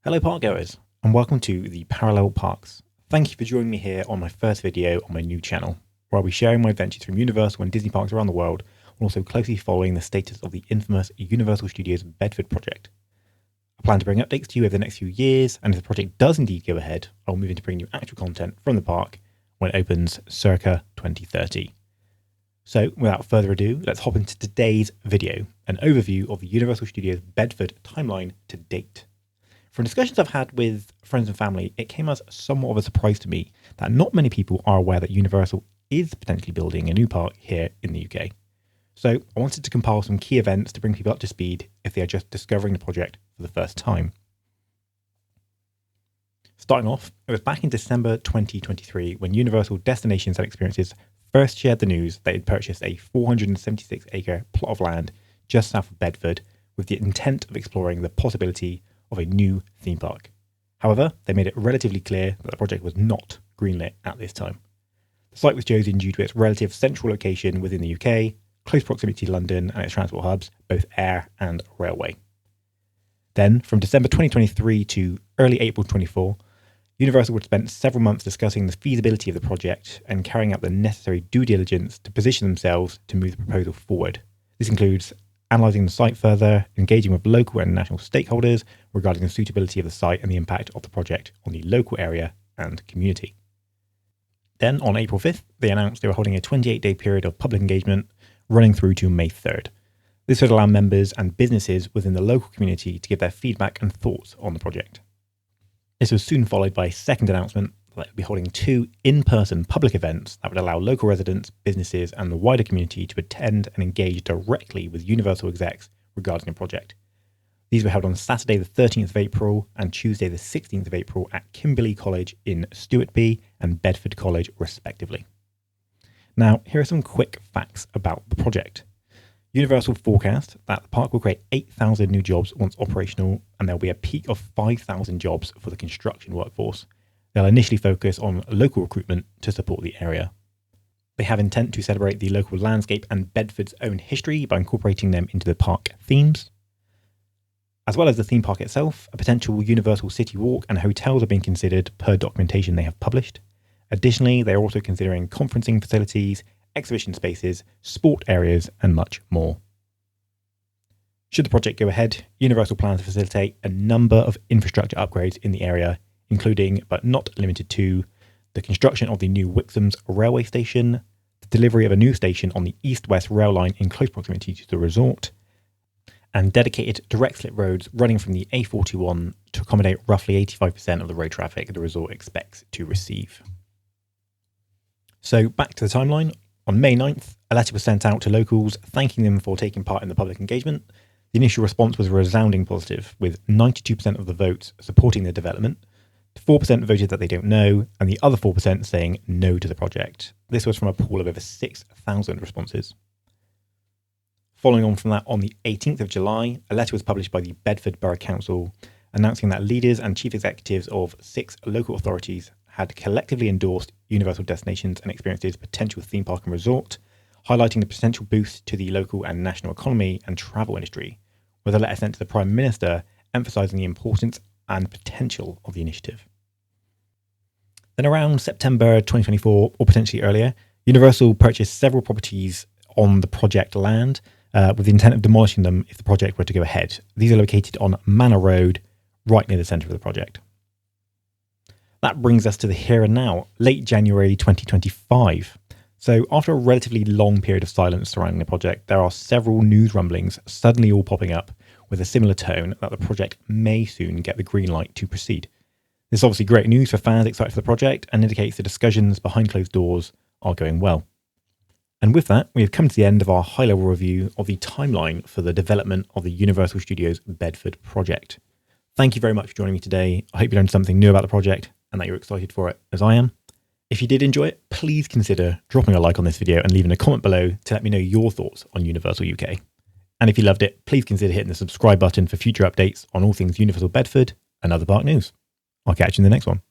Hello parkgoers, and welcome to the Parallel Parks. Thank you for joining me here on my first video on my new channel, where I'll be sharing my adventures from Universal and Disney parks around the world, and also closely following the status of the infamous Universal Studios Bedford project. I plan to bring updates to you over the next few years, and if the project does indeed go ahead, I'll move into bringing you actual content from the park when it opens circa 2030. So without further ado, let's hop into today's video, an overview of the Universal Studios Bedford timeline to date. From discussions I've had with friends and family, it came as somewhat of a surprise to me that not many people are aware that Universal is potentially building a new park here in the UK. So I wanted to compile some key events to bring people up to speed if they are just discovering the project for the first time. Starting off, it was back in December 2023 when Universal Destinations and Experiences first shared the news that it had purchased a 476-acre plot of land just south of Bedford with the intent of exploring the possibility of a new theme park. However, they made it relatively clear that the project was not greenlit at this time. The site was chosen due to its relative central location within the UK, close proximity to London and its transport hubs, both air and railway. Then, from December 2023 to early April 2024, Universal would spend several months discussing the feasibility of the project and carrying out the necessary due diligence to position themselves to move the proposal forward. This includes analysing the site further, engaging with local and national stakeholders regarding the suitability of the site and the impact of the project on the local area and community. Then, on April 5th, they announced they were holding a 28-day period of public engagement running through to May 3rd. This would allow members and businesses within the local community to give their feedback and thoughts on the project. This was soon followed by a second announcement that would be holding 2 in-person public events that would allow local residents, businesses, and the wider community to attend and engage directly with Universal execs regarding the project. These were held on Saturday the 13th of April and Tuesday the 16th of April at Kimberley College in Stuartby and Bedford College respectively. Now, here are some quick facts about the project. Universal forecast that the park will create 8,000 new jobs once operational, and there will be a peak of 5,000 jobs for the construction workforce. They'll initially focus on local recruitment to support the area. They have intent to celebrate the local landscape and Bedford's own history by incorporating them into the park themes. As well as the theme park itself, a potential Universal City Walk and hotels are being considered per documentation they have published. Additionally, they are also considering conferencing facilities, exhibition spaces, sport areas, and much more. Should the project go ahead, Universal plans to facilitate a number of infrastructure upgrades in the area, including, but not limited to, the construction of the new Wixham's railway station, the delivery of a new station on the east-west rail line in close proximity to the resort, and dedicated direct slip roads running from the A41 to accommodate roughly 85% of the road traffic the resort expects to receive. So back to the timeline. On May 9th, a letter was sent out to locals thanking them for taking part in the public engagement. The initial response was a resounding positive, with 92% of the votes supporting the development. 4% voted that they don't know, and the other 4% saying no to the project. This was from a pool of over 6,000 responses. Following on from that, on the 18th of July, a letter was published by the Bedford Borough Council announcing that leaders and chief executives of 6 local authorities had collectively endorsed Universal Destinations and Experiences potential theme park and resort, highlighting the potential boost to the local and national economy and travel industry, with a letter sent to the Prime Minister emphasising the importance and potential of the initiative. Then around September 2024, or potentially earlier, Universal purchased several properties on the project land with the intent of demolishing them if the project were to go ahead. These are located on Manor Road, right near the centre of the project. That brings us to the here and now, late January 2025. So after a relatively long period of silence surrounding the project, there are several news rumblings suddenly all popping up with a similar tone that the project may soon get the green light to proceed. This is obviously great news for fans excited for the project and indicates the discussions behind closed doors are going well. And with that, we have come to the end of our high-level review of the timeline for the development of the Universal Studios Bedford project. Thank you very much for joining me today. I hope you learned something new about the project and that you're excited for it as I am. If you did enjoy it, please consider dropping a like on this video and leaving a comment below to let me know your thoughts on Universal UK. And if you loved it, please consider hitting the subscribe button for future updates on all things Universal Bedford and other park news. I'll catch you in the next one.